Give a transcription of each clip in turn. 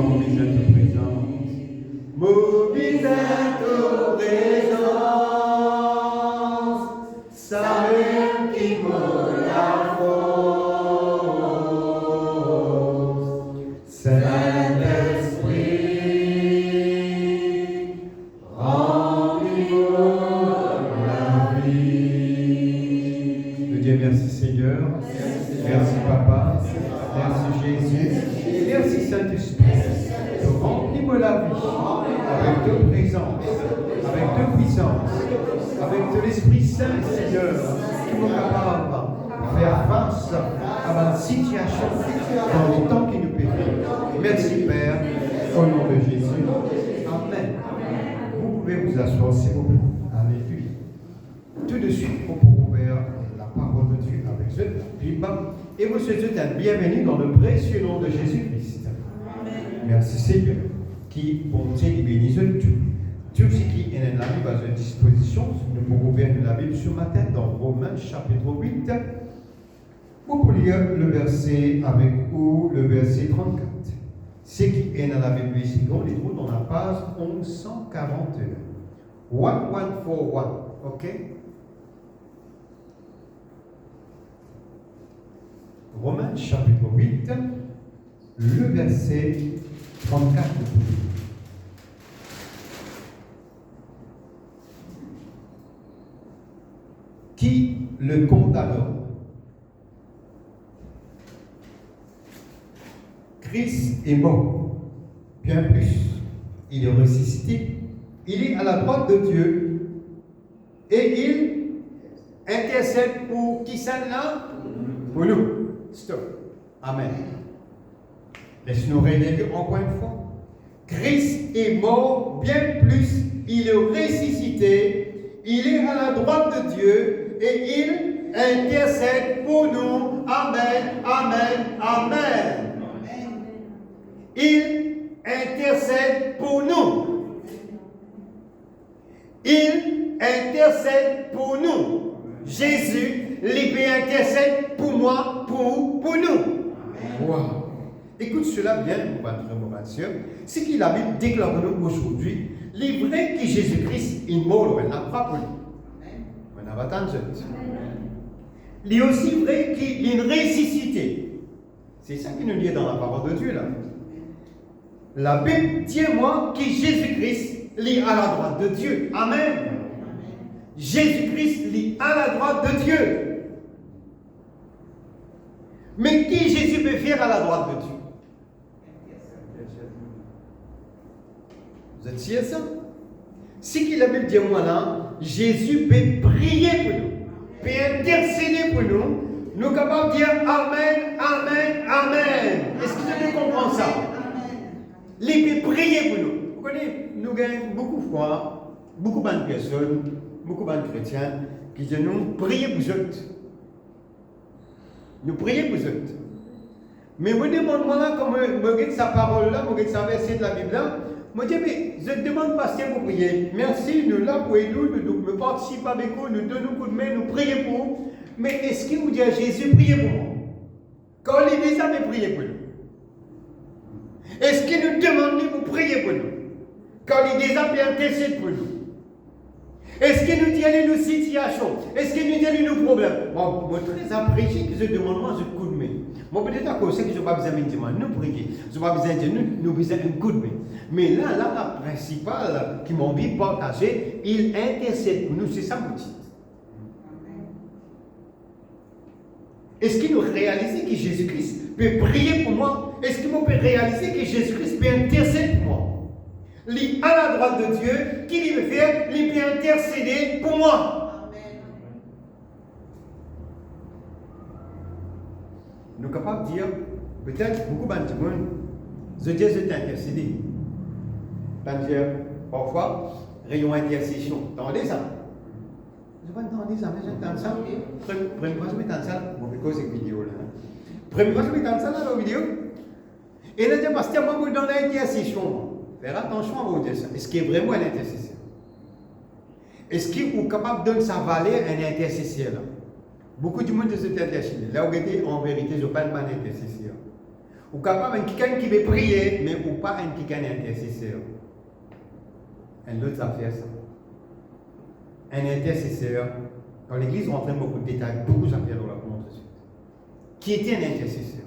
mobilise ta présence. Mobilise ta présence. Salut qui me la force. Saint-Esprit, rends-nous la vie. Nous disons merci Seigneur. Merci Papa. Merci Jésus. Merci Saint-Esprit. Remplis-moi la vie avec ta présence, avec ta puissance, avec de l'Esprit Saint, Seigneur, qui nous capable de faire face à la situation dans le temps qui nous périt. Merci Père, au nom de Jésus. Amen. Vous pouvez vous asseoir s'il vous plaît. Alléluia. Tout de suite, on peut ouvrir la parole de Dieu avec ce Bible et vous souhaitez être bienvenue dans le précieux nom de Jésus-Christ. Merci Seigneur, qui bonté et bénisse tout. Tout ce qui est dans la Bible à votre disposition, nous pouvons ouvrir la Bible ce matin dans Romains chapitre 8. Vous pouvez lire le verset avec vous, le verset 34. Ce qui est dans la Bible ici, on les trouve dans la page 1141. 1141, ok? Romains chapitre 8, le verset 34. Qui le condamnera? Christ est mort, bien plus, il est ressuscité, il est à la droite de Dieu et il intercède pour qui ça là? Pour nous. Stop. Amen. Laisse-nous relire encore une fois. Christ est mort, bien plus, il est ressuscité, il est à la droite de Dieu et il intercède pour nous. Amen, amen, amen. Il intercède pour nous. Il intercède pour nous. Jésus, il peut intercéder pour moi, pour nous. Wow. Écoute cela bien, mon frère, mon sœur. Ce que la Bible déclare nous aujourd'hui, il est vrai que Jésus-Christ est mort, on n'a pas pour lui. On n'a pas tant de gens. Il est aussi vrai qu'il est ressuscité. C'est ça qui nous dit dans la parole de Dieu là. La Bible dit moi que Jésus-Christ est à la droite de Dieu. Amen. Jésus-Christ est à la droite de Dieu. Mais qui Jésus peut faire à la droite de Dieu? Vous êtes sûr de ça? Si qu'il a Bible dit moi là, Jésus peut prier pour nous, peut intercéder pour nous, nous sommes capables de dire Amen, Amen, Amen. Est-ce que vous comprenez ça? Il peut prier pour nous. Vous connaissez, nous gagnons beaucoup de fois, beaucoup de personnes, beaucoup de chrétiens qui disent nous priez pour eux. Nous prions pour eux. Mais moi, demande-moi là, comme je regarde sa parole là, je regarde sa verset de la Bible là, je dis, mais je te demande pas si vous priez. Merci, nous là pour nous, nous participons avec vous, nous donnons un coup de main, nous prions pour vous. Mais est-ce qu'il vous dit à Jésus, priez pour moi? Quand il dit ça, mais priez pour nous. Est-ce qu'il nous demande de vous prier pour nous? Quand il dit ça, mais intercède pour nous. Est-ce qu'il nous dit à nos situations? Est-ce qu'il nous dit à nos problèmes? Moi, je suis très apprécié que je demande moi un coup de main. Moi, peut-être à cause que je n'ai pas besoin de dire, nous prier. Je n'ai pas besoin de dire, nous besoin d'un coup de main. Mais là, la principale qui m'a envie de partager, il intercède pour nous, c'est ça mon titre. Est-ce qu'il nous réalise que Jésus-Christ peut prier pour moi? Est-ce qu'il peut réaliser que Jésus-Christ peut intercéder pour moi? Il est à la droite de Dieu, qu'il veut faire, il peut intercéder pour moi. Amen. Nous sommes capables de dire, peut-être beaucoup de gens, je dis, je t'ai intercédé. Parfois, rayon intercession. Entendez ça? Je ne vais pas entendre ça, mais j'entends ça. Première fois, je m'entends ça. Bon, c'est cette vidéo là. Première fois, je m'entends ça dans la vidéo. Et là, je dis, pasteur, moi, je dans l'intercession. Faire attention à vous dire ça. Est-ce qu'il est vraiment un intercesseur? Est-ce qu'il est capable de donner sa valeur à un intercesseur là? Beaucoup de monde se intercède. Là, vous regardez, en vérité, je ne parle pas d'intercesseur. Ou capable de quelqu'un qui veut prier, mais ou pas un quelqu'un intercesseur. Un autre affaire, ça. Un intercesseur. Dans l'église, on rentre beaucoup de détails, beaucoup d'affaires dans la montre. Qui était un intercesseur?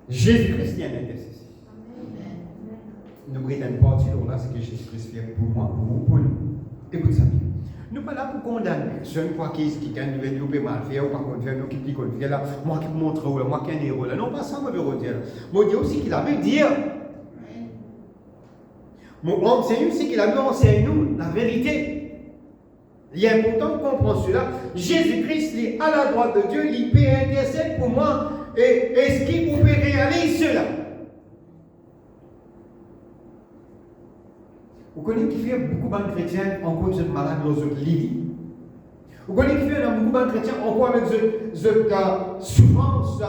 Jésus-Christ est un intercesseur. Nous prenons une partie de là, ce que Jésus-Christ fait pour moi, pour vous, pour nous. Écoute ça bien. Nous ne sommes pas là pour condamner. C'est une fois qui gagne une nouvelle, mal faire, ou par contre, faire nous qui dit qu'on fait là, moi qui montre, moi qui ai un héros là. Non, pas ça, moi, je veux dire. Moi, je dis aussi qu'il avait dit. Mon enseigne aussi qu'il a mis enseigné nous la vérité. Il est important qu'on comprenne cela. Jésus-Christ est à la droite de Dieu, il peut intercéder pour moi. Et est-ce qu'il peut réaliser cela? Vous connaissez qui fait beaucoup de chrétiens encore de malades dans une lit. Vous connaissez qui fait beaucoup de chrétiens encore avec cette souffrance,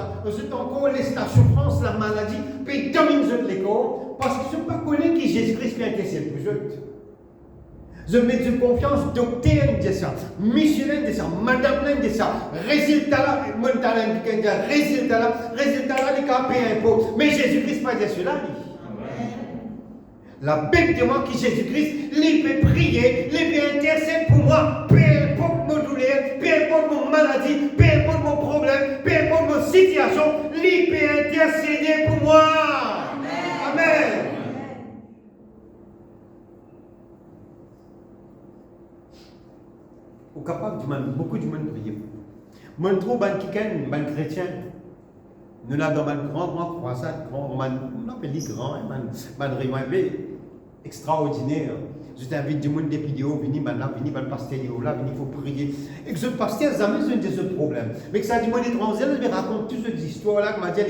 encore la souffrance, la maladie, puis domine l'école, parce qu'ils ne sont pas connus que Jésus-Christ peut intercéder pour eux. Je mets de confiance, docteur de ça, missionnaire de ça, madame de ça, résultat là, résultat là, les cas payer un peu. Mais Jésus-Christ pas dit cela. La Bible demande que Jésus-Christ, il peut prier, il peut intercéder pour moi, peu importe mon douleur, peu importe mon maladie, peu importe mon problème, peu importe mon situation, il peut intercéder pour moi. Amen. Amen. Au capable, beaucoup de monde prier. Moi, je trouve que les chrétiens, nous avons un grand croissant, on appelle les grands, extraordinaire. Je t'invite du monde des vidéos, venez maintenant, venez le pasteur là, venez, il faut prier. Et que ce pasteur, jamais c'est un des autres problèmes. Mais que ça dit, moi, l'étranger, je vais raconter toutes ces histoires-là, que m'a dit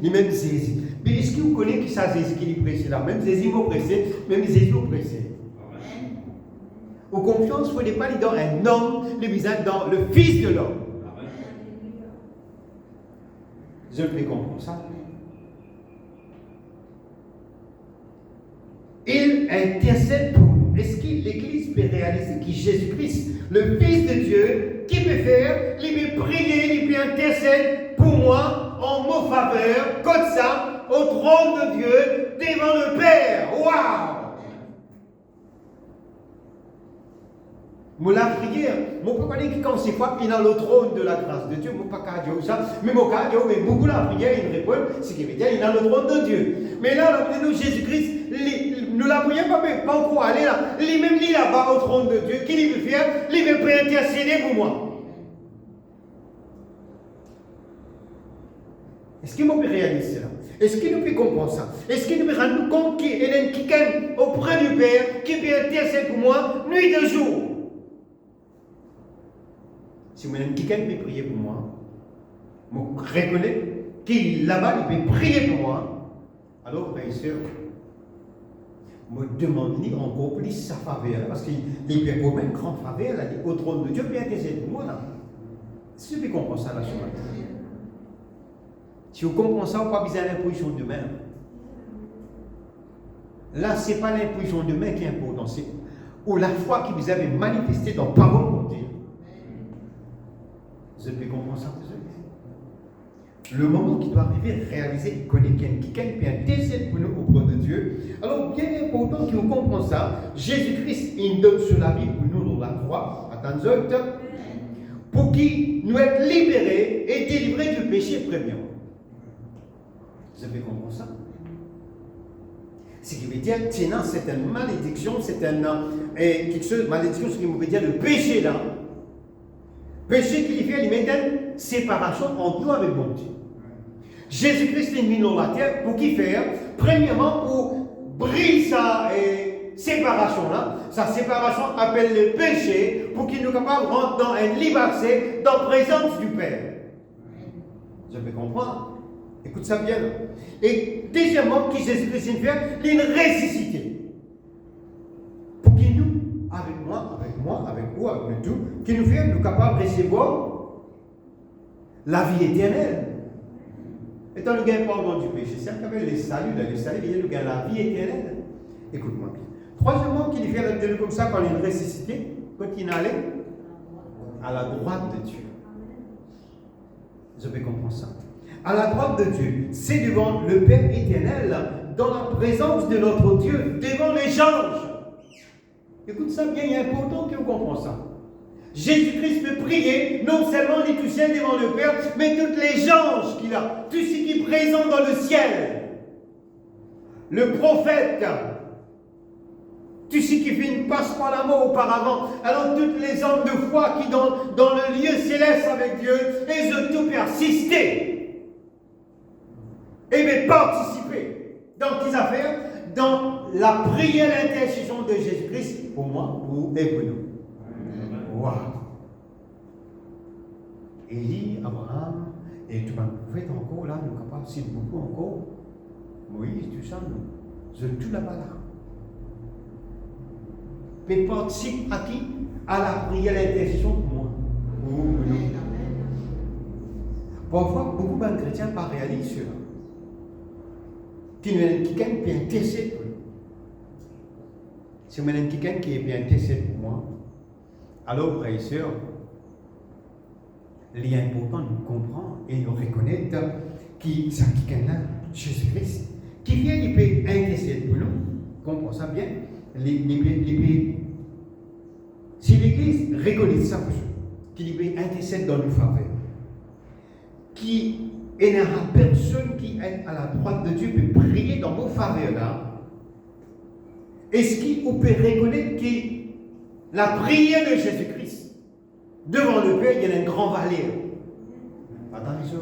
les mêmes Jésus. Mais est-ce que vous connaissez qui ça Jésus qui est pressé là? Même Jésus m'a pressé, même Jésus m'a pressé. Aux confiance, il ne faut pas aller dans un homme, le visage dans le Fils de l'homme. Je peux comprendre ça. Il intercède pour nous. Est-ce que l'Église peut réaliser que Jésus-Christ, le Fils de Dieu, qui peut faire, il peut prier, il peut intercéder pour moi en mon faveur, comme ça, au trône de Dieu, devant le Père. Waouh! Moi, la prière, je ne peux pas dire que quand c'est quoi, il est dans le trône de la grâce de Dieu. Je ne peux pas dire ça. Mais mon cas, mais beaucoup la prière, il répond, ce qui veut dire qu'il est dans le trône de Dieu. Mais là, nous, Jésus-Christ, nous la prière pas encore aller là. Lui-même, il est là-bas au trône de Dieu. Qu'il veut faire, il veut pas intercéder pour moi. Est-ce qu'il peut réaliser cela? Est-ce qu'il nous peut comprendre ça? Est-ce qu'il nous peut rendre compte qu'il y a quelqu'un auprès du Père qui peut intercéder pour moi nuit et jour? Si vous avez quelqu'un qui peut prier pour moi, je reconnais qu'il là-bas, il peut prier pour moi. Alors, frères et sœurs, je me demande encore plus sa faveur, parce qu'il peut avoir même grande faveur, là, au trône de Dieu, peut intercéder pour moi. Là. Si vous comprenez ça, là, sur ma tête. Si vous comprenez ça, vous n'avez pas besoin de l'imposition de main. Là, ce n'est pas l'imposition de main qui est importante, c'est la foi que vous avez manifestée dans la parole de Dieu. Vous avez compris ça, le moment qui doit arriver à réaliser, il connaît quelqu'un qui intercède pour nous auprès de Dieu. Alors, bien important que vous compreniez ça, Jésus-Christ, il donne sur la vie pour nous dans la croix, attendez, pour qu'il nous être libérés et délivrés du péché premièrement. Vous avez compris ça? Ce qui veut dire, sinon, c'est une malédiction, c'est quelque chose, malédiction, ce qui veut dire le péché là. Péché qui fait, il met une séparation entre nous avec bon Dieu. Jésus-Christ est mis dans la terre pour qui faire? Premièrement, pour briser sa séparation-là. Sa séparation appelle le péché pour qu'il nous capable de rentrer dans un libre accès dans la présence du Père. Je peux comprendre? Écoute ça bien. Et deuxièmement, qui Jésus-Christ fait? Il est ressuscité. Pour qu'il nous, avec vous, avec nous tous, qui nous fait nous capables de recevoir la vie éternelle. Étant le gain pardon du péché, c'est un le salut, le salut, il y a le gain la vie éternelle. Écoute-moi bien. Troisièmement, qu'il fait la comme ça quand il est ressuscité, quand il allait à la droite de Dieu. Je peux comprendre ça. à la droite de Dieu. C'est devant le Père éternel, dans la présence de notre Dieu, devant les anges. Écoute ça bien, il est important que vous compreniez ça. Jésus-Christ peut prier, non seulement les tout ciel devant le Père, mais tous les anges qu'il a, tout ce qui est présent dans le ciel. Le prophète, tout ce qui fait une passe par la mort auparavant. Alors toutes les hommes de foi qui dans le lieu céleste avec Dieu, ils ont tout persisté. Et bien participer dans quelles affaires? Dans la prière d'intercession de Jésus-Christ pour moi, pour et pour nous. Waouh! Élie, Abraham, et tout le prophète encore là, nous sommes capables de citer beaucoup encore. Moïse, tout ça, nous avons tout là-bas là. Mais participe à qui? À la prière d'intercession pour moi. Pour nous. Parfois, beaucoup de chrétiens ne réalisent cela. Quelqu'un qui est intercédé pour nous. Si vous avez quelqu'un qui est bien intercédé pour moi, alors, frères et sœurs, il est important de comprendre et de reconnaître qui c'est quelqu'un-là, Jésus-Christ, qui vient, il peut intercéder pour nous. Comprenez ça bien? Si l'Église reconnaît ça, qu'il peut intercéder dans nos faveurs, qui il n'y aura personne qui est à la droite de Dieu peut prier dans nos faveurs là. Est-ce qu'on peut reconnaître que la prière de Jésus-Christ devant le Père, il y a un grand valeur? Attention.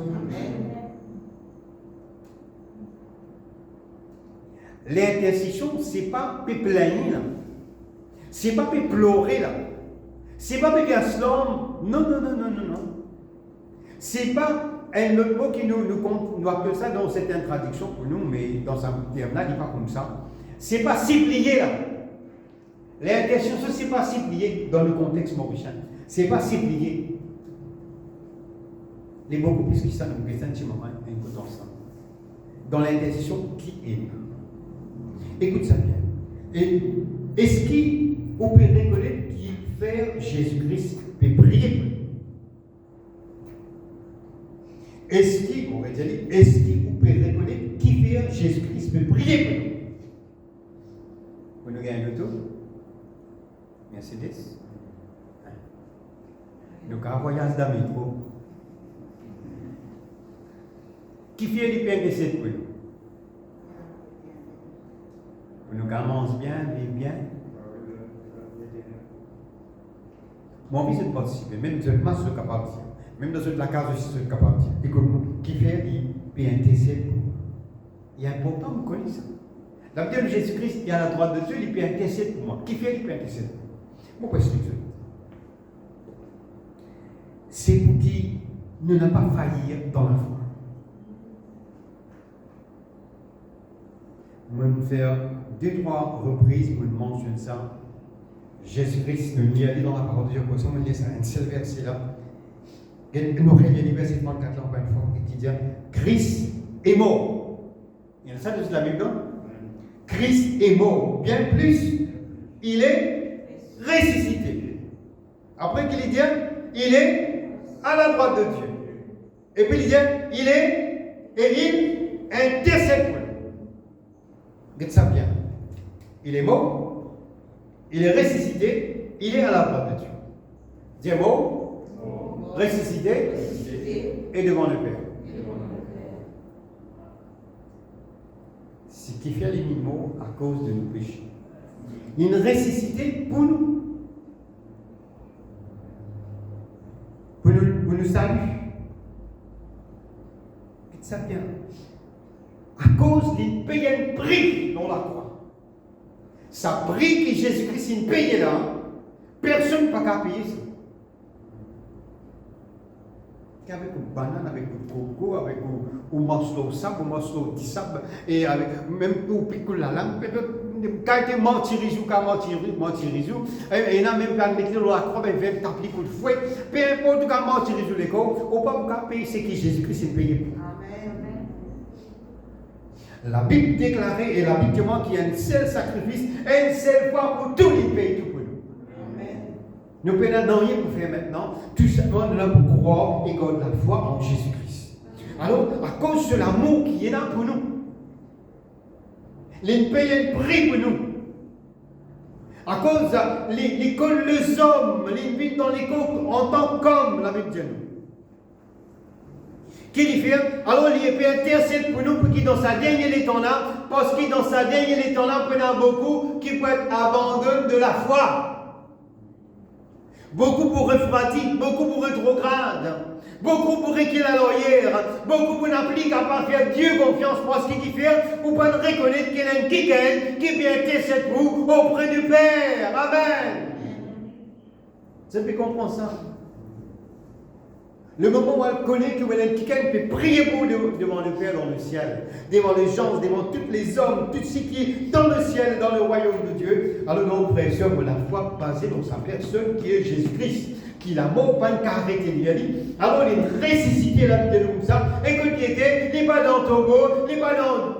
L'intercession, ce n'est pas pour plaindre, ce n'est pas pour pleurer là, ce n'est pas pour dire slam, non. Ce n'est pas un autre mot qui nous appelle ça dans cette traduction pour nous, mais dans un terme là, il n'est pas comme ça. Ce n'est pas supplier là. L'intercession, ce n'est pas supplier dans le contexte mauricien. Ce n'est pas supplier. Les beaucoup plus que ça, nous faisons un ça. Dans l'intercession, qui aime? Écoute ça bien. Et est-ce qu'on peut reconnaître qui fait Jésus-Christ peut prier pour nous? Est-ce qu'on peut reconnaître qui fait Jésus-Christ peut prier pour nous? Vous nous gagnez le tour? Mercedes? Nous avons un voyage dans le métro. Qui fait les peines de cette pour nous? Nous commençons bien, vivre bien. Mon envie c'est de participer, même si je suis capable de dire. Même dans la case, je suis capable de dire. Écoute-moi, qui fait, il peut intercéder. Il est important de connaître ça. Dans le terme de Jésus-Christ, il est à la droite de Dieu, il peut intercéder pour moi. Qui fait, il peut intercéder. Pourquoi est-ce que c'est pour qui nous n'avons pas failli dans la foi. Je vais me faire 2-3 reprises pour mentionner ça. Jésus-Christ nous y allait dans la parole de Dieu. Pour ça, on lit ça, un seul verset là. Nous avons lu le verset 34 là, encore une fois, qui dit Christ est mort. Il y a ça de la Bible, non? Christ est mort. Bien plus, il est ressuscité. Après qu'il dit, il est à la droite de Dieu. Et puis il dit, il intercède pour nous. Regardez ça bien. Il est mort, il est ressuscité, il est à la droite de Dieu. Dieu est mort, ressuscité, et devant le Père. Ce qui fait les mots à cause de nos péchés. Une ressuscité pour nous. Pour nous saluer. Faites ça bien. À cause d'une paye un prix dans la croix. Ça prix que Jésus-Christ une paye là. Personne n'a pas qu'à payer ça. Avec une banane, avec un coco, avec un morceau de sable, un morceau de sable, et avec même pour piquer la langue, quand tu mentirizou, et là même quand tu mets la croix, ben tu t'appliques coup de fouet, peu importe quand mentirizou les corps, on ne peut pas payer ce que Jésus-Christ a payé pour. La Bible déclarait, et la Bible demande qu'il y a un seul sacrifice, une seule fois pour tous les pays, tout pour nous. Nous ne pouvons rien pour faire maintenant, tout simplement nous pour croire et garder la foi en Jésus-Christ. Alors, à cause de l'amour qui est là pour nous, il paye un prix pour nous. À cause de l'école, les hommes, ils vivent dans l'école en tant qu'hommes, la Bible dit. Qui dit fait, alors il peut intercéder pour nous, pour qu'il dans sa dernière temps là, parce qu'il dans sa dernière temps là, il y en a beaucoup qui peuvent être abandonnés de la foi. Beaucoup pour refroidir, beaucoup pour rétrograde. Beaucoup pour qu'il la loyère, beaucoup pour n'appliquer à pas faire Dieu confiance parce qu'il fait, ou pas reconnaître qu'il y a un qui vient intercéder pour vous auprès du Père. Amen. Vous avez compris ça? Le moment où elle connaît que quelqu'un peut prier pour devant le Père dans le ciel, devant les gens, devant tous les hommes, tout ce qui est dans le ciel, dans le royaume de Dieu, alors nos frères et sœurs, la foi basée dans sa personne qui est Jésus-Christ. Qui la mort pas arrêté lui a dit alors il est ressuscité là de comme ça et que il était il n'est pas dans Togo il n'est pas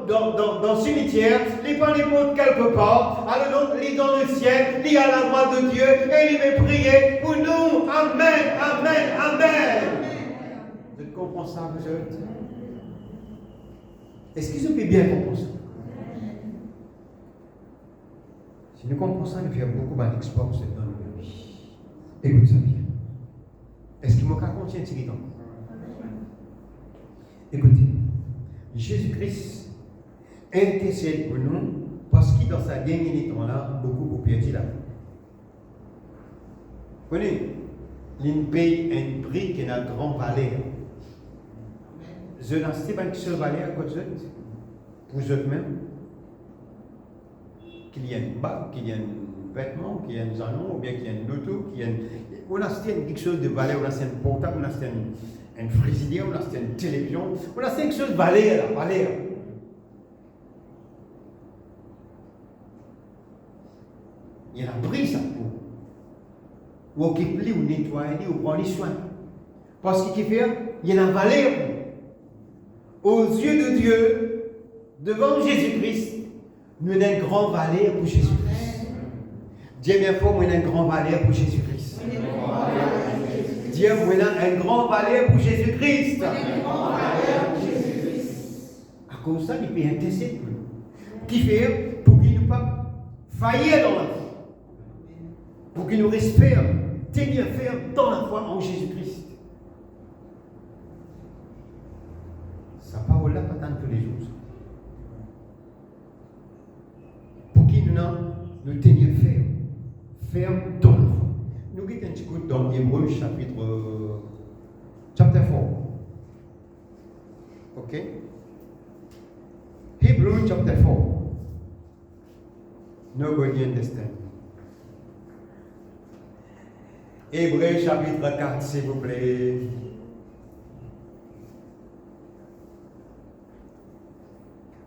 dans le cimetière il n'est pas n'importe quelque part alors donc il est dans le ciel il est à la droite de Dieu et il va prier pour nous. Amen, amen, amen. Vous comprenez ça vous autres? Est-ce qu'ils ont bien compris ça? Si nous comprenons ça, nous faisons beaucoup d'exploits dans notre vie. Écoute ça bien. Est-ce qu'il m'a raconté un petit temps? Écoutez, Jésus-Christ intercède pour nous parce qu'il, dans sa dernière temps-là, beaucoup perdu la vie. Vous connaissez? Il paye un prix qui a une grande valeur. Je n'ai pas une seule valeur à côté de vous, pour vous-même. Qu'il y ait une bague, qu'il y ait un vêtement, qu'il y ait un salon, ou bien qu'il y ait une auto, qu'il y ait une... On a quelque chose de valeur, on a un portable, on a un frigidaire, on a une télévision, on a quelque chose de valeur, la valeur. Il y a un prix ça pour occuper, ou nettoyer, ou prendre soin. Parce qu'il fait, il y a une valeur aux yeux de Dieu, devant Jésus-Christ. Nous avons une grande valeur pour Jésus-Christ. Dieu bien fort, nous avons une grande valeur pour Jésus-Christ. Dieu, nous avons une grande valeur pour Jésus-Christ. À cause de ça, il peut intercéder pour nous. Qui fait pour qu'il ne pas faillir dans la vie. Pour qu'il nous reste ferme, tenir ferme dans la foi en Jésus-Christ. Sa parole-là, pas tant tous les jours. Nous tenir ferme dans la foi. Nous avons un petit coup dans Hébreux chapitre 4. Ok? Hebrew chapter 4. Nobody understand. Hébreux chapitre 4, s'il vous plaît.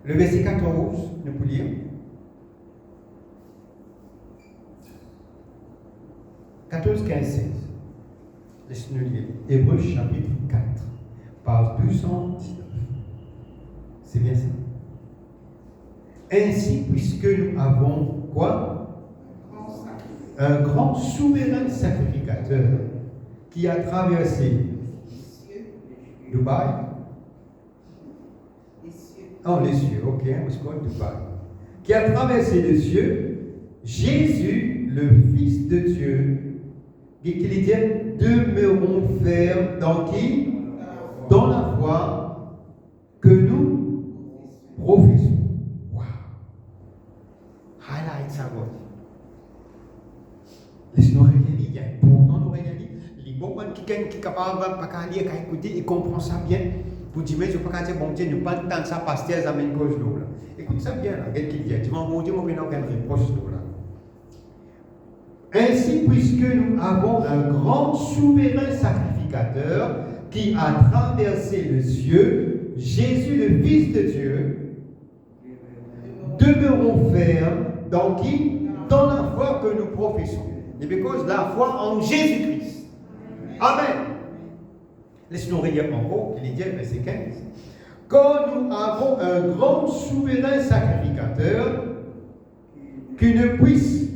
Le verset 14, nous pouvons lire. 14, 15, 16. Laissez-nous lire. Hébreux chapitre 4, page 219. C'est bien ça. Ainsi, puisque nous avons quoi? Un grand souverain sacrificateur qui a traversé Dubaï. Oh, les cieux, ok, on se connaît Dubaï. Qui a traversé les cieux, Jésus, le Fils de Dieu, et qu'il dit, demeurons fermes dans qui? Dans la foi que nous professons. Wow! Highlight ça, God. Laisse-nous réaliser, il y a important nous réaliser. Les bons qui sont capables de lire, de écouter, ils comprennent ça bien. Pour dire, mais je ne peux pas dire, bon Dieu, nous pas le temps de ça, pasteur, ça amène gauche l'eau. Écoute ça bien, là, qu'est-ce qu'il dit? Tu vas mon Dieu, moi, maintenant, qu'elle reproche l'eau là. Ainsi, puisque nous avons un grand souverain sacrificateur qui a traversé les cieux, Jésus le Fils de Dieu, demeurons fermes dans qui? Dans la foi que nous professons. Et because la foi en Jésus-Christ. Amen. Laisse-nous relire encore, il dit, verset 15. Quand nous avons un grand souverain sacrificateur qui ne puisse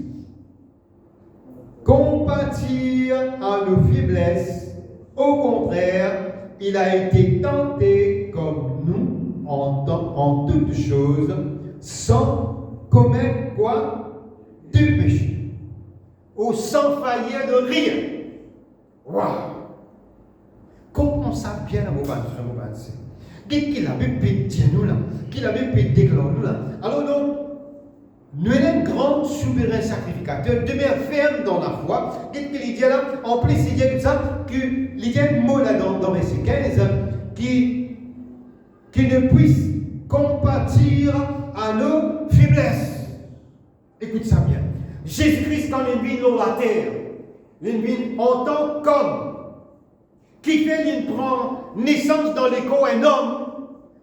compatir à nos faiblesses, au contraire, il a été tenté est comme nous en toutes choses, sans commettre quoi? De péché. Ou sans faillir de rien. Waouh! Comprends ça bien à mon bâtiment. Qu'est-ce qu'il a pu dire nous là? Qu'il a pu déclarer nous là? Alors donc, nous sommes un grand souverain sacrificateur, demeure ferme dans la foi. Qu'est-ce qu'il dit là? En plus, il dit comme ça, qu'il y a un mot là dans verset 15, qui ne puisse compatir à nos faiblesses. Écoute ça bien. Jésus-Christ, quand il vit dans la terre, il vit en tant qu'homme, qui fait, il prend naissance dans l'écho un homme,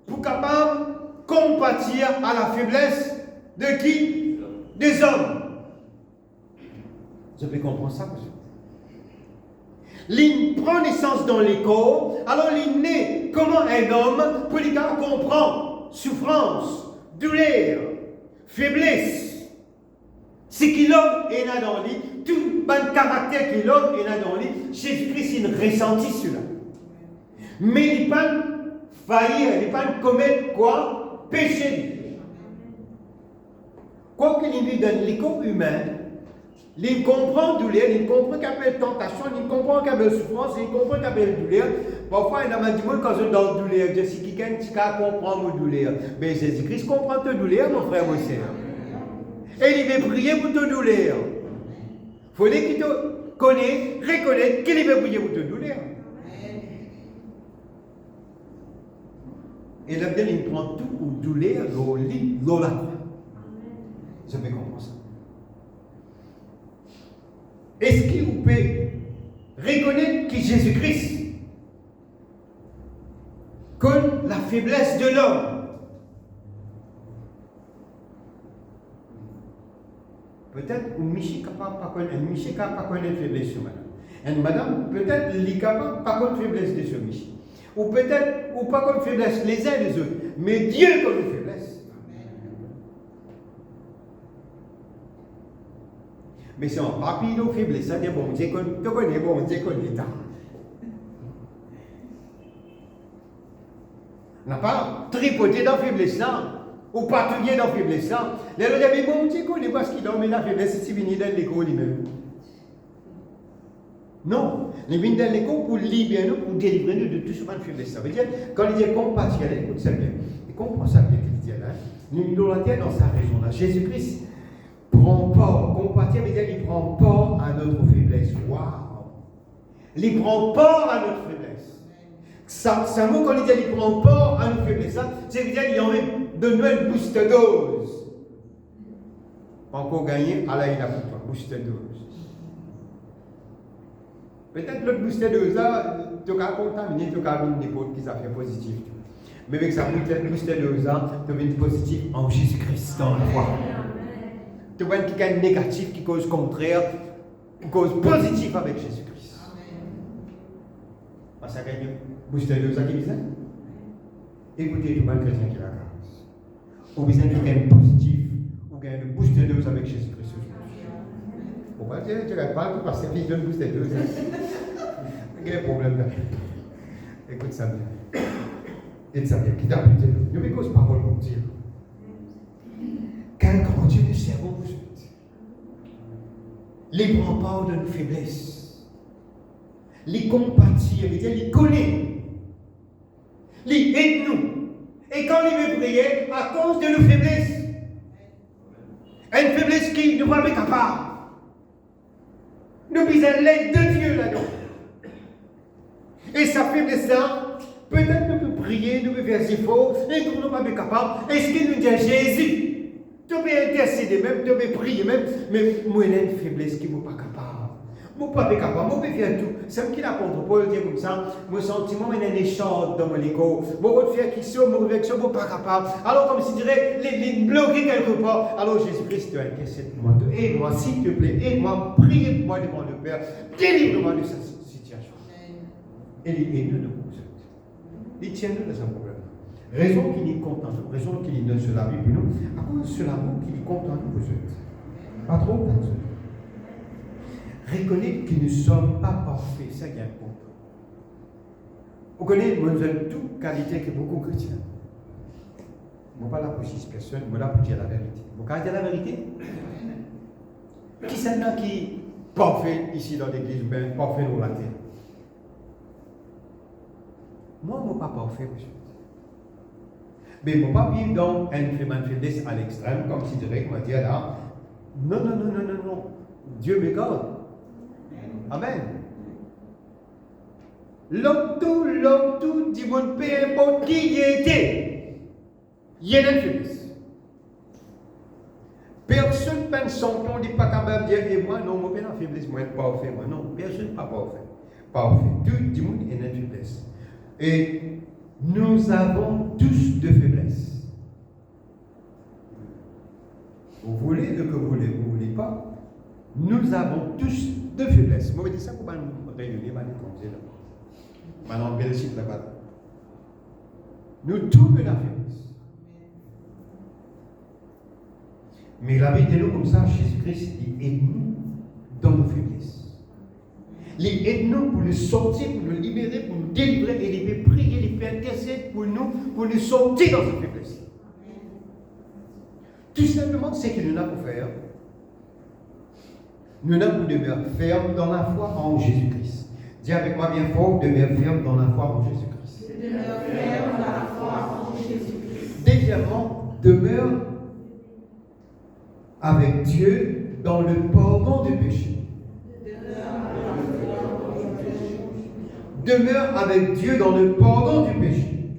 pour capable compatir à la faiblesse de qui? Des hommes. Je peux comprendre ça, monsieur. Il prend naissance dans l'écho, alors il naît comme un homme pour les gars comprendre souffrance, douleur, faiblesse. Ce qu'il a et là dans lui, tout le caractère qu'il a et là dans lui, Jésus-Christ il ressentit cela. Mais il n'est pas faillir, il n'est pas commettre quoi? Péché. Quoi qu'il vit dans l'écho humain, il comprend douleur, il comprend qu'il y a une tentation, il comprend qu'il y a une souffrance, il comprend qu'il y a une douleur. Parfois, il y a des gens quand ils sont dans la douleur, je sais quelqu'un qui comprend ma douleur. Mais Jésus-Christ comprend ta douleur, mon frère, mon sœur. Et il veut prier pour ta douleur. Il faut qu'il te connaisse, reconnaisse qu'il veut prier pour ta douleur. Et là, il prend tout aux douleurs, dans la croix. Je peux comprendre ça. Est-ce qu'il peut reconnaître que Jésus-Christ connaît la faiblesse de l'homme? Peut-être que Michi n'est pas connaître la faiblesse de madame. Et madame, peut-être qu'il n'est pas connaître la faiblesse de ce Michi. Ou peut-être, ou pas connaître la faiblesse les uns les autres. Mais Dieu connaît la faiblesse. Mais c'est un papier de faiblesse, ça dit bon Dieu connaît, bon Dieu connaît. On n'a pas tripoté dans la faiblesse là, ou patrouillé dans la faiblesse là. Les gens disent, mais bon Dieu connaît parce qu'il a mis la faiblesse, c'est venu dans l'école lui-même. Non, il vient dans l'école pour libérer nous, pour délivrer nous de tout ce de faiblesse. Ça veut dire, quand il dit compatir, écoute ça bien, il comprend ça bien qu'il dit là. Nous nous la terre dans sa raison là. Jésus-Christ prend part, compatir veut dire qu'il prend part à notre faiblesse. Waouh! Il prend part à notre faiblesse. Ça mot quand il dit qu'il prend part à notre faiblesse, c'est veut dire qu'il en met de nouvelles booster doses. Encore gagné, à la il a pour toi, booster dose. Peut-être l'autre booster dose là, tu as contaminé, tu as mis des potes qui s'affaire positif. Mais avec ça, peut-être le booster dose là, tu as mis positif en Jésus-Christ dans la foi. Tu vois qu'il y a un négatif qui cause contraire, qui cause positif avec Jésus-Christ. Ça gagne booster de ça qui vient. Écoutez, tout le monde chrétien qui la grâce. Ou bien qu'il y a un positif, ou qu'il y a un booster de avec Jésus-Christ. Pourquoi tu ne regardes pas tout parce que tu donnes booster de ça? Il y a un problème là. Écoute ça bien. Écoute ça bien. Qui t'a pu dire? Il y a une cause parole pour dire. Quel grand Dieu nous servons vous êtes. Les prend part de nos faiblesses. Les compatit, les connaît. Les aide nous. Et quand il veut prier, à cause de nos faiblesses, une faiblesse qui ne va pas capable. Nous besoin l'aide de Dieu là-dedans. Et sa faiblesse-là, peut-être nous pouvons prier, nous pouvons faire ses efforts, et nous ne sommes pas capables. Est-ce qu'il nous dit Jésus? Tu peux intercéder même, tu peux prier même, mais moi j'ai une faiblesse qui ne pas capable. Moi pas capable, moi peux faire tout. C'est ce qu'il apôtre Paul dit comme ça, mon sentiment est un échange dans mon égo. Moi peux faire qui sont, moi peux faire pas capable. Alors comme si je dirais, les bloquer quelque part. Alors Jésus-Christ, tu intercède-moi, aide-moi s'il te plaît, aide-moi, prie pour moi devant le Père, délivre-moi de cette situation. Et il aide nous. Il tient nous dans un problème. Raison qu'il est content, raison qu'il donne cela avec nous, à cause de l'amour qu'il est content de vous êtes. Pas trop content. Reconnaître que nous ne sommes pas parfaits, ça qui est important. Vous connaissez, moi, j'ai toute qualité que beaucoup de chrétiens. Je ne suis pas là pour 6 personnes, je suis là pour dire la vérité. Vous pouvez dire la vérité? Qui c'est là qui est parfait ici dans l'église, ou bien parfait dans la terre? Moi, je ne suis pas parfait, monsieur. Mais je ne peux pas vivre dans une faiblesse à l'extrême, comme si direct, on va dire là, non, non, non, non, non, non. Dieu me garde. Amen. L'homme tout, dit mon peu importe qui il était, il y a une faiblesse. Personne ne pense son ton, dit pas capable de dire, et moi, non, moi, pas faiblesse, moi, je pas parfait, moi, non, personne n'est pas parfait. Parfait. Tout le monde est une faiblesse. Et nous avons tous de faiblesses. Vous voulez que vous voulez, vous ne voulez pas. Nous avons tous de faiblesses. Moi, je dis ça pour nous réunir, comme c'est là. Maintenant, Belgique là-bas. Nous tous avons la faiblesse. Mais la vie de nous comme ça, Jésus-Christ, il aide-nous dans nos faiblesses. Il aide-nous pour nous sortir, pour nous libérer, pour nous délivrer, et il fait prier, il fait intercéder pour nous sortir dans cette faiblesse. Tout simplement, c'est ce que nous avons pour faire. Nous avons pour demeurer fermes dans la foi en Jésus-Christ. Dis avec moi bien fort, demeure ferme dans la foi en Jésus-Christ. Demeure ferme dans la foi en Jésus-Christ. Deuxièmement, demeure avec Dieu dans le pardon du péché. Demeure avec Dieu dans le pardon du péché.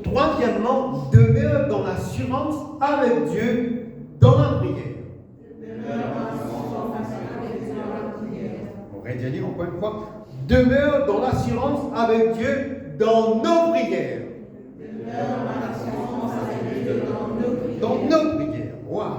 Troisièmement, demeure dans l'assurance avec Dieu dans la prière. On va dire encore une fois, demeure dans l'assurance avec Dieu dans nos prières. Dans nos prières. Waouh!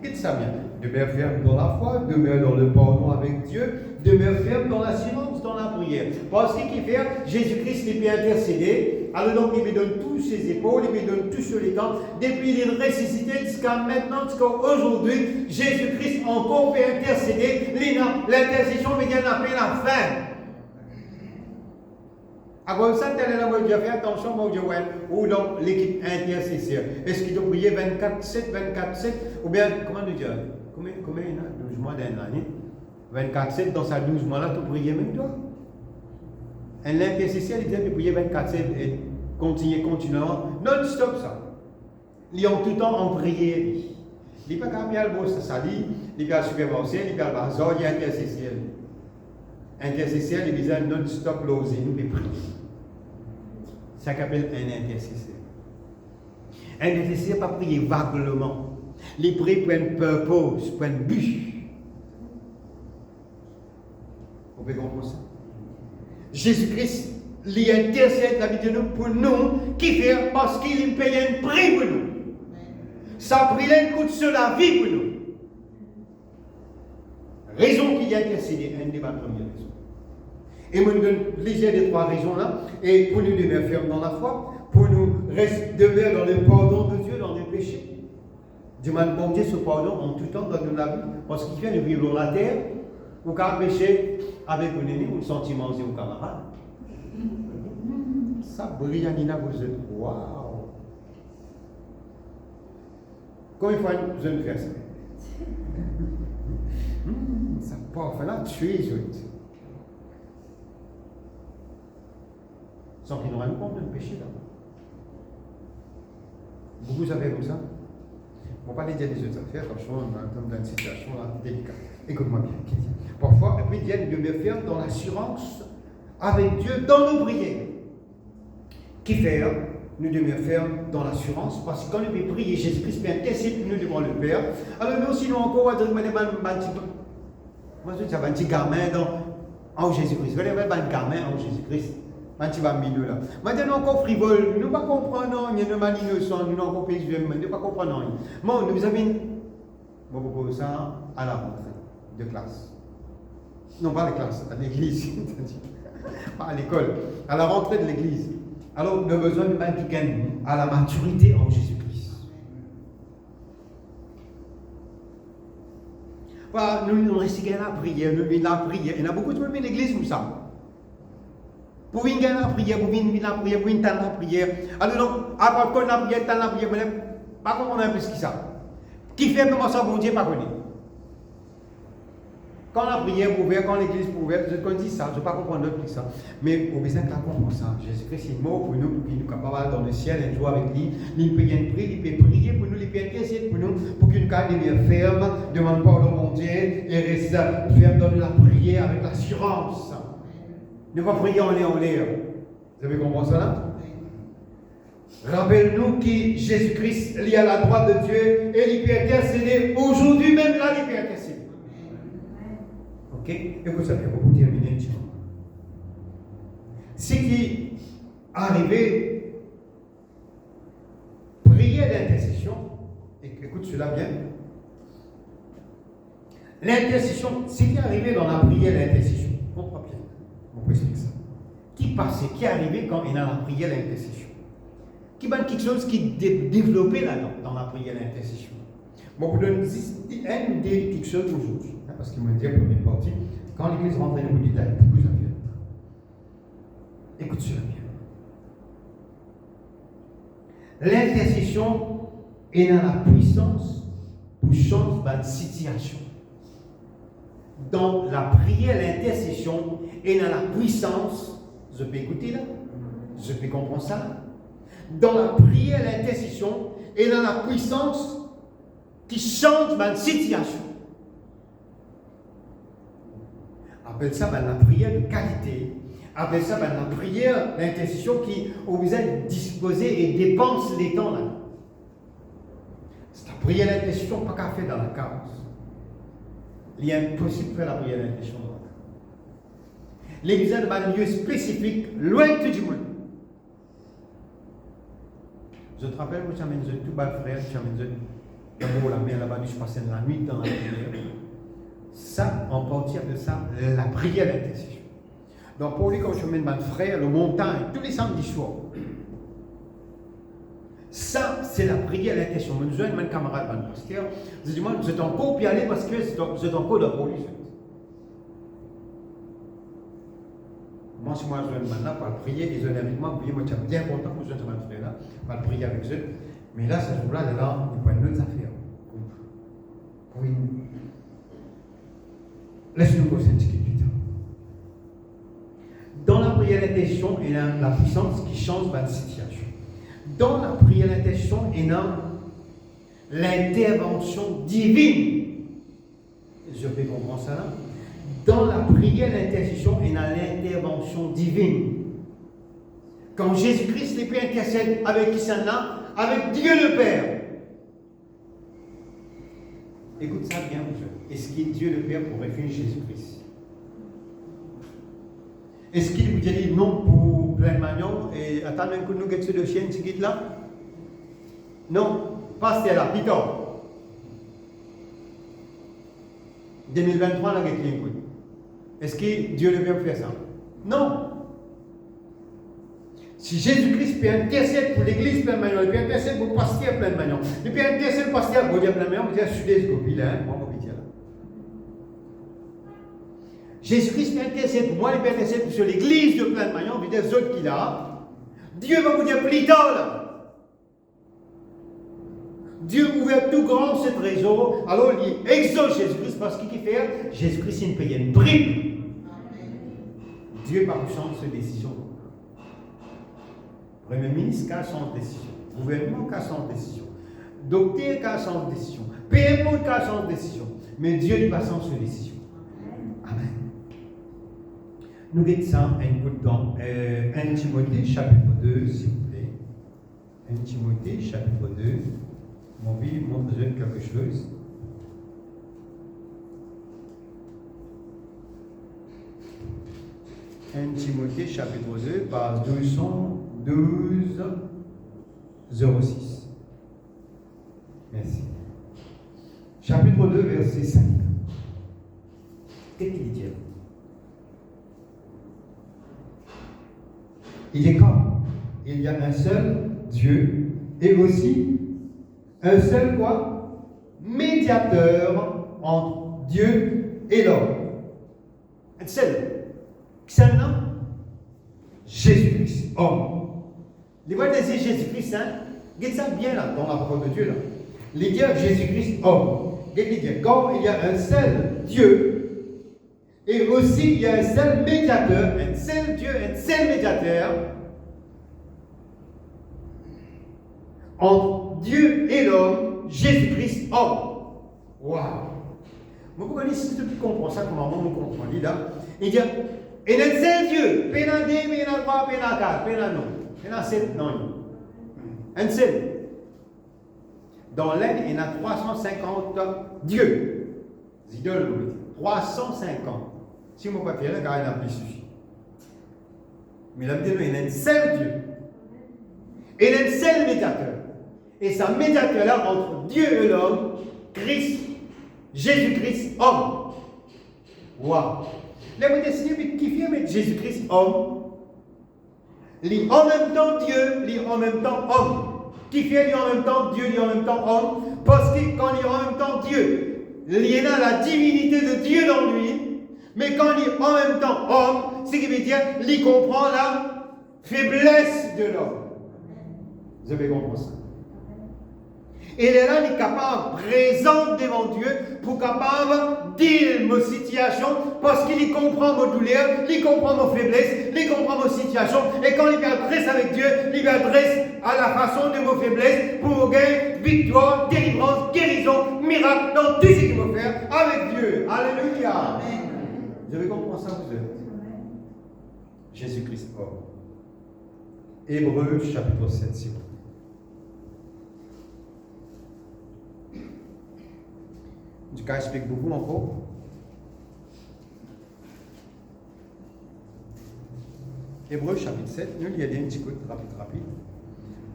Qu'est-ce que ça vient? Demeure ferme dans la foi, demeure dans le pardon avec Dieu, demeure ferme dans l'assurance dans la prière. Parce qu'il fait, Jésus-Christ il peut intercéder, alors donc il me donne tous ses épaules, il me donne tout sur les temps, depuis il est ressuscité jusqu'à maintenant, jusqu'à aujourd'hui, Jésus-Christ encore peut intercéder, l'intercession me vient d'appeler la fin. Alors ça, tel est là, moi, je fais attention, moi, je vois, ou donc l'équipe intercesseur. Est-ce qu'il doit prier 24/7, ou bien, comment nous dire, combien il y a 12 mois d'une année? 24/7, dans sa 12 mois-là, tu prier même toi? Un intercesseur, il dit de prier 24/7 et continuellement, non-stop ça. Ils ont tout le temps en prière. Il n'y a pas qu'à bien le boss, ça dit, il n'y a pas supermarché, il n'y a pas le bazar, il y a intercesseur. Intercesseur, il dit non-stop l'oser, nous les prier. Ça s'appelle un intercesseur. Un intercesseur pas prier vaguement. Les prier pour un purpose, pour un but. Vous pouvez comprendre ça? Jésus-Christ, il intercède la vie de nous pour nous, qui fait parce qu'il paye un prix pour nous. Ça prix coûte sur la vie pour nous. Raison qu'il a intercédé, une des premières raisons. Et moi, je donne plusieurs des 3 raisons là, et pour nous demeurer fermes dans la foi, pour nous demeurer dans le pardon de Dieu, dans le péché. Demande bon Dieu ce pardon en tout temps dans la vie, parce qu'il vient de vivre sur la terre, ou qu'à pécher avec un ennemi ou un sentiment de un camarade. Ça brille à Nina, vous êtes waouh! Combien de fois vous avez fait ça? Ça part, il faut tuer, sans qu'ils nous rendent compte de péché là. Beaucoup savent comme ça. On va pas dire des autres affaires, attention, on est dans une situation là, délicate. Écoute-moi bien. Parfois, et puis Dieu de me faire dans l'assurance avec Dieu dans nos prières. Qui fait, nous devons faire dans l'assurance, parce que quand nous pouvons prier, Jésus-Christ peut intercéder nous devant le Père. Alors nous, sinon encore, on va dire, moi je dis, ça va un petit gamin en Jésus-Christ. Vous voyez, un gamin en Jésus-Christ. Un petit milieu là. Maintenant, encore frivole, nous ne pas comprendre, nous sommes innocents, nous n'avons pas pays, nous ne pas comprendre. Bon, nous avons beaucoup ça à la rentrée de classe. Non, pas à la classe, à l'église. Pas à l'école, à la rentrée de l'église. Alors, nous avons besoin de quelqu'un à la maturité en Jésus-Christ. Voilà, nous restons à la prière, nous venons à la prière. Il y a beaucoup de monde dans l'église comme ça. Pour une la prière, pour une la prière, pour une la prière. Alors donc, après qu'on la prière, tant la prière, pas comprendre un peu ce qui ça. Qui fait comment ça, bon Dieu, pas connu. Quand la prière pour ouvrir, quand l'église pour ouvrir, je dis ça, je ne veux pas comprendre plus ça. Mais au besoin que la comprendre ça. Jésus-Christ est mort pour nous, pour qu'il nous capable dans le ciel, un jour avec lui. Il peut y prier, il peut prier pour nous, il peut intercéder pour nous, pour qu'une carrière devienne ferme, demande pardon mon Dieu, et reste ferme dans la prière avec l'assurance. Ne pas prier en l'air. Vous avez compris ça là? Rappelle-nous que Jésus-Christ est à la droite de Dieu et il peut intercéder aujourd'hui même là, il peut intercéder. Ok? Écoute ça bien, pour terminer. Ce qui est arrivé, prière d'intercession, écoute cela bien. L'intercession, ce qui est arrivé dans la prière d'intercession, comprends bien, on peut expliquer ça. Qui passait, qui est arrivé quand il y a la prière d'intercession? Qui va quelque chose qui est développé là dans la prière d'intercession? Bon, vous donne un idée quelque chose aujourd'hui, hein, parce qu'il m'a dit la première partie, quand l'église rentre dans le détail, pourquoi ça vient? Écoute cela bien. L'intercession est dans la puissance pour changer de situation. Dans la prière, l'intercession est dans la puissance. Je peux écouter là? Je peux comprendre ça? Dans la prière, l'intercession est dans la puissance qui change ma situation. Appelle ça la prière de qualité. Appelle ça la prière, l'intercession qui oblige à disposer et dépense les temps là. C'est la prière d'intercession pas qu'à faire dans la cause. Il est impossible de faire la prière d'intercession dans la cause. L'église est dans un lieu spécifique, loin de tout du monde. Je te rappelle que j'amène tout bas frère, j'amène d'abord la mer là-bas, je passais la nuit dans la prière. Ça, en partie de ça, la prière d'intercession. Donc pour lui, quand je mène mon frère, le montagne, tous les samedis soirs, ça, c'est la prière d'intercession. Je joins mon camarade, mon pasteur, je dis, moi, vous êtes encore puis aller parce que vous êtes encore dans le moi, si moi je viens là, pour prier, ils ont avec moi, moi, je suis bien content que je vienne mon frère là, pour prier avec eux. Mais là, ce jour-là, il y a une autre affaire. Oui. Laisse-nous poser un petit peu plus tard. Dans la prière d'intercession, il y a la puissance qui change la situation. Dans la prière d'intercession, il y a l'intervention divine. Je peux comprendre ça là? Dans la prière d'intercession, il y a l'intervention divine. Quand Jésus-Christ les peut intercéder avec qui ça là? Avec Dieu le Père. Écoute ça bien, monsieur. Est-ce qu'il est Dieu le Père pour réfugier Jésus-Christ? Est-ce qu'il vous dit non pour plein magnon et attendez que nous guettions de chien, c'est qui là? Non, pas c'est là, plutôt. 2023, là, est-ce que Dieu le Père fait ça? Non. Si Jésus-Christ peut intercéder pour l'église plein magnon, il peut intercéder pour le pasteur plein magnon, il peut intercéder pour le pasteur pour dire plein magnon, vous dire je suis des copies là, moi, mon là. Jésus-Christ peut intercéder pour moi, il peut intercéder sur l'église de plein magnon, vous dire les autres qu'il a. Dieu va vous dire plus tard là. Dieu ouvert tout grand ce trésor, alors il exauce Jésus-Christ parce qu'il fait Jésus-Christ il paye une prime. Dieu par change ses décisions. Premier ministre qui a son décision, gouvernement qui a son décision, docteur qui a son décision, PMO qui a son décision, mais Dieu lui passe son décision. Amen. Nous guettons ça un coup de temps. 1 Timothée chapitre 2, s'il vous plaît. 1 Timothée chapitre 2. Mon vie montre quelque chose. « 1 Timothée chapitre 2, page 212, 06. Merci. Chapitre 2, verset 5. Qu'est-ce qu'il dit? Il est quand il y a un seul Dieu et aussi un seul quoi? Médiateur entre Dieu et l'homme. Un seul. Qui c'est là? Jésus-Christ, homme. Les voix de Jésus-Christ, hein? Regardez ça bien là, dans la parole de Dieu là. Les dire Jésus-Christ, homme. Regardez, quand il y a un seul Dieu, et aussi il y a un seul médiateur, un seul Dieu, un seul médiateur, entre Dieu et l'homme, Jésus-Christ, homme. Waouh! Vous connaissez si tu comprends ça, comment on comprend là? Il dit, et un seul Dieu, pénal 2, pénal 3, pénal 4, pénal non, pénal 7, non. Un seul. Dans l'Inde, il y a 350 dieux. Idoles, 350. Si mon papier là, il y a plus suffit. Mais là, il y a un seul Dieu. Et un seul médiateur. Et ce médiateur-là entre Dieu et l'homme, Christ, Jésus-Christ, homme. Waouh! Là, vous décidez qui fait avec Jésus-Christ, homme. Il est en même temps Dieu, il est en même temps homme. Qui fait lui en même temps Dieu, lui en même temps homme. Parce que quand il est en même temps Dieu, il y a la divinité de Dieu dans lui. Mais quand il est en même temps homme, ce qui veut dire qu'il comprend la faiblesse de l'homme. Vous avez compris ça? Et là, il est capable, présent devant Dieu, pour capable dire mes situations, parce qu'il comprend mes douleurs, il comprend mes faiblesses, il comprend mes situations, et quand il adresse avec Dieu, il adresse à la façon de mes faiblesses, pour gagner victoire, délivrance, guérison, miracle, dans tout ce qu'il veut faire avec Dieu. Alléluia. Amen. Vous avez compris ça, vous êtes Jésus-Christ, homme. Hébreux, chapitre 7, s'il vous plaît. Du cas, explique beaucoup encore. Hébreux chapitre 7, nous il y a un petit coup rapide.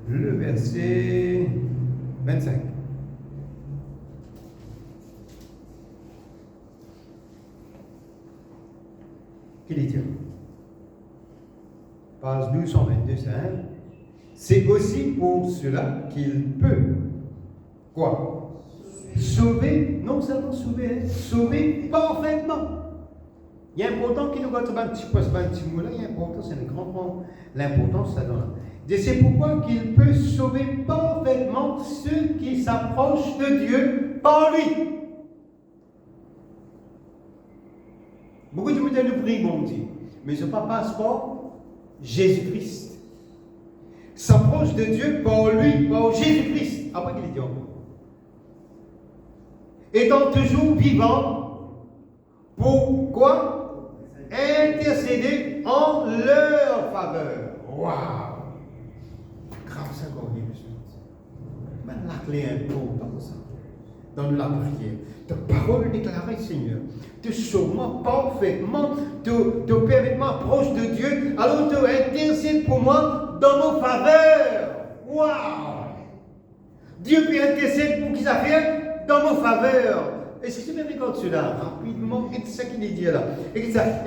Le verset 25. Qu'il dit? Page 1222, c'est aussi pour cela qu'il peut. Quoi? Sauver, non seulement sauver, sauver parfaitement. Il est important qu'il nous fasse un petit mot là, il est important, c'est un grand point. L'importance, ça donne. Et c'est pourquoi qu'il peut sauver parfaitement ceux qui s'approchent de Dieu par lui. Beaucoup de gens nous prient, mon Dieu, mais ce n'est pas passeport, Jésus-Christ. S'approche de Dieu par lui, par Jésus-Christ. Après qu'il dit encore. Étant toujours vivant, pourquoi intercéder en leur faveur. Waouh! Grâce à God, même la clé importante, ça. Dans la prière, ta parole déclarée, Seigneur, te sauve-moi parfaitement, te permets-moi proche de Dieu, alors tu intercèdes pour moi dans nos faveurs. Waouh! Dieu peut intercéder pour qui ça fait? Dans nos faveurs. Est-ce que tu me regardes cela rapidement? C'est ce qu'il dit là.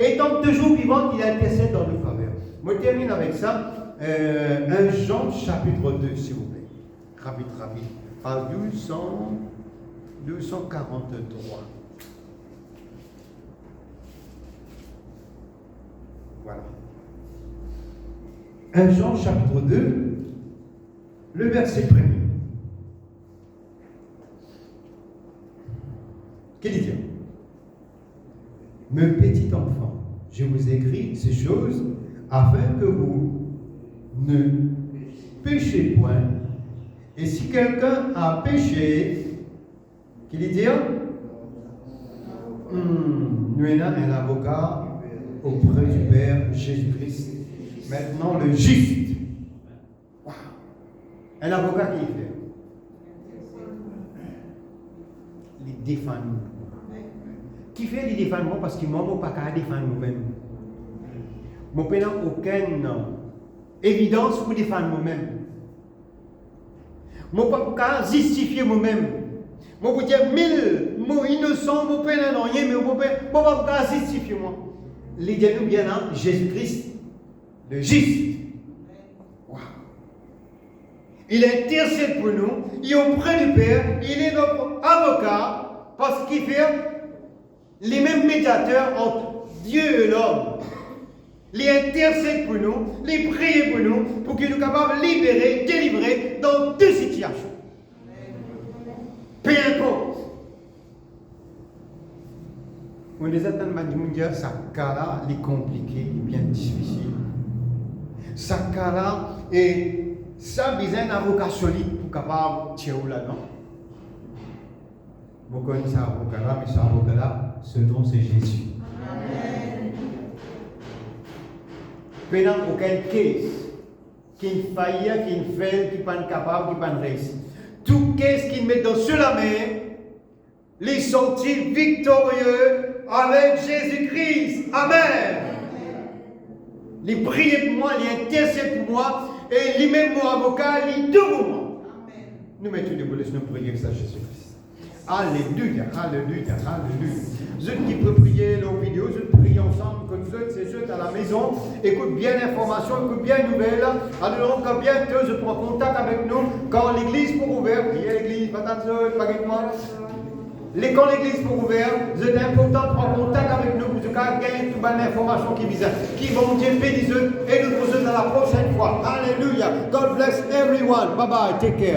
Étant toujours vivant, il intercède dans nos faveurs. Moi, je termine avec ça. 1 Jean chapitre 2, s'il vous plaît. Rapide. Page 243. Voilà. 1 Jean chapitre 2, le verset 1er. Qu'est-ce qu'il dit? Mes petits enfants, je vous écris ces choses afin que vous ne péchez point. Et si quelqu'un a péché, qu'il dit, nous avons un avocat auprès du Père Jésus-Christ. Maintenant, le juste. Wow. Un avocat qui fait. Il défend nous. Qui fait les défendre parce que moi, je ne peux pas défendre nous-mêmes. Je n'ai aucune évidence pour défendre moi-même. Je ne peux pas justifier moi-même. Je peux dire 1000 mots innocents, je ne peux pas rien, mais je ne peux pas justifier moi. L'idée nous bien là, Jésus-Christ, le juste. Wow. Il intercède pour nous, il est auprès du Père, il est notre avocat, parce qu'il fait les mêmes médiateurs entre Dieu et l'homme. les intercède pour nous, les prier pour nous, pour qu'ils nous capables de libérer, délivrer dans deux situations. Peu importe. On les attend de dire ça cara est compliqué, bien difficile. Ça cara et ça besoin d'un avocat solide pour capable de tirer là-dedans. Vous connaissez ça avocat là, mais ce avocat là, ce nom c'est Jésus. Pendant aucun case qui ne faillit, qui ne fait, qui n'est pas capable, qui n'est pas réussi. Tout case qui met dans sur la main, les sorties victorieux avec Jésus-Christ. Amen. Les prier pour moi, les intercèder pour moi, et les mêmes mon avocat, les deux pour moi. Nous mettons des boules, nous prions ça Jésus-Christ. Alléluia, alléluia, alléluia. Ceux qui peuvent prier leurs vidéos, ceux qui prient ensemble, que nous autres, c'est ceux à la maison, écoute bien l'information, écoute bien les nouvelles. Alors, quand bientôt, je prends contact avec nous, quand l'église pour ouvert, priez l'église, pas moi. Quand l'église pour ouvert, c'est important de prendre contact avec nous pour gagner toute l'information qui vise, qui vont Dieu bénisse et nous vous à la prochaine fois. Alléluia. God bless everyone. Bye bye. Take care.